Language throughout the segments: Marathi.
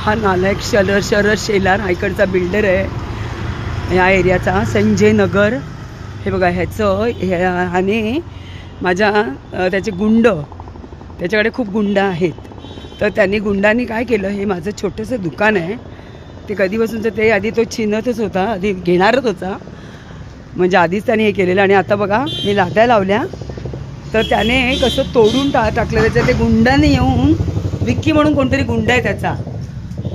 हा नालायक शरद शेलार हा इकडचा बिल्डर आहे या एरियाचा, संजय नगर. हे बघा ह्याने माझ्या त्याचे गुंड, त्याच्याकडे खूप गुंड आहेत. तर त्यांनी गुंडांनी काय केलं, हे माझं छोटंसं दुकान आहे ते कधीपासूनचं, ते आधी तो चिन्हतच होता, आधी घेणारच होता, म्हणजे आधीच त्याने हे केलेलं. आणि आता बघा मी लाद्या लावल्या तर त्याने कसं तोडून टाकलं. त्याच्या ते गुंडाने येऊन, विक्की म्हणून कोणतरी गुंड आहे त्याचा,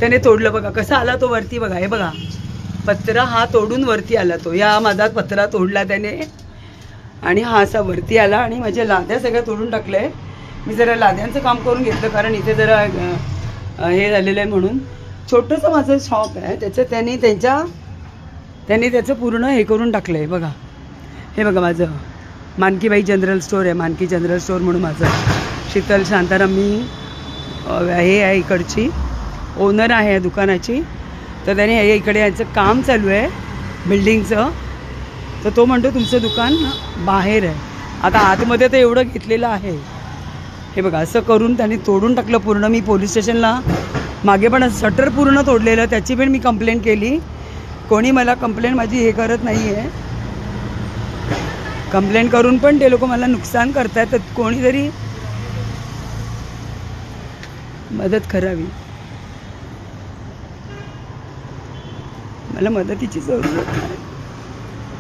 त्याने तोडलं. बघा कसा आला तो वरती. बघा हे बघा पत्रा हा तोडून वरती आला तो, या माझा पत्रा तोडला त्याने आणि हा असा वरती आला आणि माझ्या लाद्या सगळ्या तोडून टाकलंय. मी जरा लाद्यांचं काम करून घेतलं कारण इथे जरा हे झालेलं आहे म्हणून. छोटंसं माझं शॉप आहे त्याचं, त्यांनी त्याचं पूर्ण हे करून टाकलं आहे. बघा हे बघा माझं मानकीबाई जनरल स्टोअर आहे, मानकी जनरल स्टोअर म्हणून माझं. शीतल शांताराम मी हे आहे, इकडची ओनर आहे या दुकानाची. तर त्याने हे इकडे याचं काम चालू आहे बिल्डिंगचं, तर तो म्हणतो तुमचं दुकान बाहेर आहे. आता आतमध्ये तर एवढं घेतलेलं आहे. हे बघा असं करून त्यांनी तोडून टाकलं पूर्ण. मी पोलीस स्टेशनला मागे पण शटर पूर्ण तोडलेलं, त्याची पण मी कंप्लेंट केली. कोणी मला कंप्लेंट माझी हे करत नाही आहे. कंप्लेंट करून पण ते लोक मला नुकसान करतात. तर कोणीतरी मदत करावी, मला मदतीची जरूरत आहे.